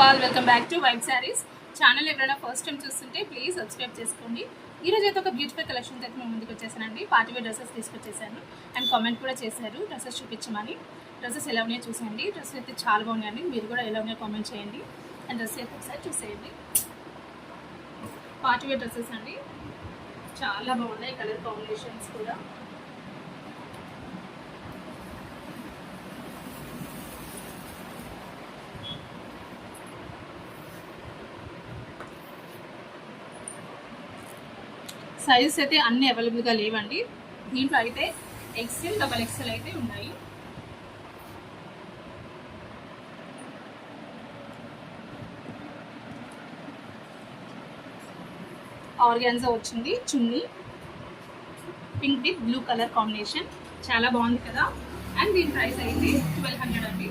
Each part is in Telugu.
All welcome back to vibe saris channel. ఎవరైనా ఫస్ట్ టైం చూస్తుంటే ప్లీజ్ సబ్స్క్రైబ్ చేసుకోండి. ఈరోజు అయితే ఒక బ్యూటిఫుల్ కలెక్షన్ అయితే మేము ముందుకు వచ్చేసానండి. పార్టీవేర్ డ్రెస్సెస్ తీసుకొచ్చేసాను అండ్ కామెంట్ కూడా చేశారు డ్రెస్సెస్ చూపించమని. డ్రెస్సెస్ ఎలా ఉన్నాయో చూసేయండి. డ్రెస్సెస్ అయితే చాలా బాగున్నాయండి. మీరు కూడా ఎలా ఉన్నాయో కామెంట్ చేయండి అండ్ డ్రెస్ అయితే ఒకసారి చూసేయండి. పార్టీవేర్ డ్రెస్సెస్ అండి, చాలా బాగున్నాయి. కలర్ కాంబినేషన్స్ కూడా సైజెస్ అయితే అన్నీ అవైలబుల్గా లేవండి. దీంట్లో అయితే XL, XXL అయితే ఉన్నాయి. ఆర్గాన్జా వచ్చింది, chunni pink with blue colour combination, చాలా బాగుంది కదా. అండ్ దీని ప్రైస్ అయితే 1200 అండి.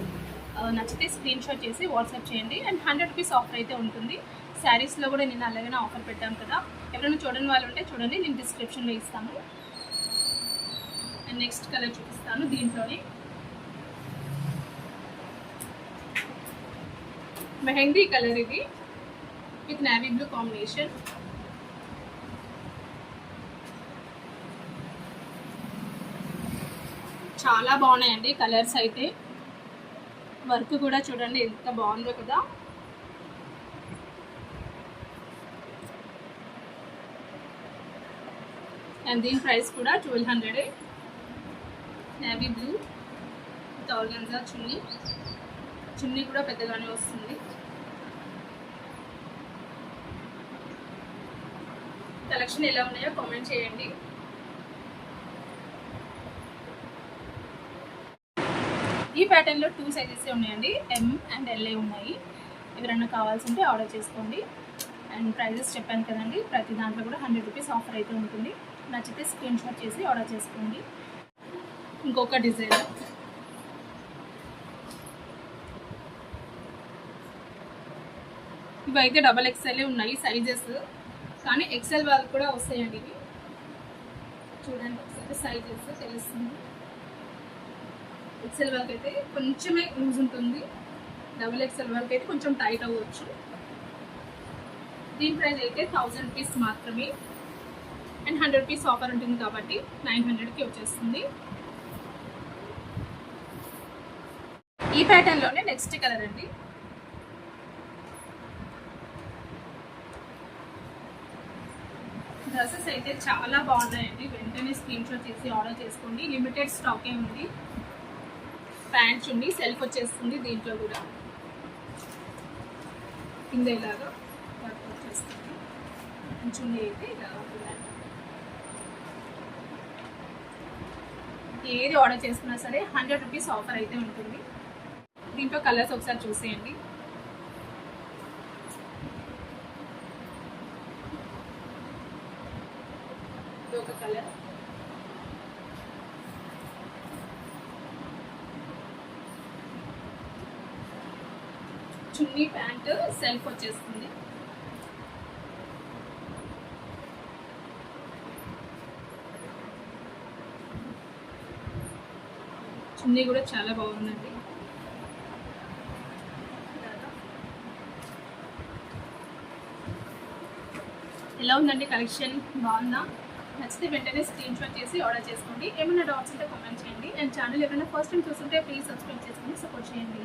నచ్చితే స్క్రీన్ షాట్ చేసి వాట్సాప్ చేయండి. అండ్ 100 రూపీస్ ఆఫర్ అయితే ఉంటుంది. శారీస్లో కూడా నేను అలాగే ఆఫర్ పెట్టాను కదా, ఎవరైనా చూడని వాళ్ళు ఉంటే చూడండి, నేను డిస్క్రిప్షన్లో ఇస్తాను. అండ్ నెక్స్ట్ కలర్ చూపిస్తాను. దీంట్లోనే మెహందీ కలర్, ఇది విత్ నేవీ బ్లూ కాంబినేషన్. చాలా బాగున్నాయండి కలర్స్ అయితే. వర్క్ కూడా చూడండి ఎంత బాగుందో కదా. అండ్ దీని ప్రైస్ కూడా 1200. నేవీ బ్లూ విత్ ఆర్గాన్జా చున్నీ. చున్నీ కూడా పెద్దగానే వస్తుంది. కలెక్షన్ ఎలా ఉన్నాయో కామెంట్ చేయండి. ఈ ప్యాటర్న్లో 2 సైజెస్ ఉన్నాయండి, M అండ్ LA ఉన్నాయి. ఎవరైనా కావాల్సి ఉంటే ఆర్డర్ చేసుకోండి. అండ్ ప్రైజెస్ చెప్పాను కదండి, ప్రతి దాంట్లో కూడా 100 రూపీస్ ఆఫర్ అయితే ఉంటుంది. నచ్చితే స్క్రీన్ షాట్ చేసి ఆర్డర్ చేసుకోండి. ఇంకొక డిజైన్, ఇవైతే XXL ఉన్నాయి సైజెస్, కానీ XL వాళ్ళకి కూడా వస్తాయండి ఇవి. చూడండి ఒకసారి సైజెస్ తెలుస్తుంది. XL వాళ్ళకి అయితే కొంచెమే లూజ్ ఉంటుంది, XXL వాళ్ళకి అయితే కొంచెం టైట్ అవ్వచ్చు. దీని ప్రైస్ అయితే 1000 రూపీస్ మాత్రమే. అండ్ 100 రూపీస్ ఆఫర్ ఉంటుంది కాబట్టి 900కి వచ్చేస్తుంది. ఈ ప్యాటర్న్లోనే నెక్స్ట్ కలర్ అండి. డ్రెస్సెస్ అయితే చాలా బాగున్నాయండి. వెంటనే స్క్రీన్ షాట్ చేసి ఆర్డర్ చేసుకోండి. లిమిటెడ్ స్టాకే ఉంది. ప్యాంట్ చున్నీ సెల్ఫ్ వచ్చేస్తుంది. దీంట్లో కూడా కింద ఇలాగా వర్క్ వచ్చేస్తుంది. చున్నీ అయితే ఇలా ఉంటుంది. ఏది ఆర్డర్ చేసుకున్నా సరే 100 రూపీస్ ఆఫర్ అయితే ఉంటుంది. దీంట్లో కలర్స్ ఒకసారి చూసేయండి. ఇది ఒక కలర్, చున్నీ ప్యాంట్ సెల్ఫ్ వచ్చేస్తుంది. చున్నీ కూడా చాలా బాగుందండి. ఎలా ఉందండి కలెక్షన్? బాగుందా? నచ్చితే వెంటనే స్క్రీన్ షాట్ చేసి ఆర్డర్ చేసుకోండి. ఏమైనా డౌట్స్ ఉంటే కామెంట్ చేయండి. అండ్ ఛానల్ ఎవరైనా ఫస్ట్ టైం చూస్తుంటే ప్లీజ్ సబ్స్క్రైబ్ చేసుకొని సపోర్ట్ చేయండి.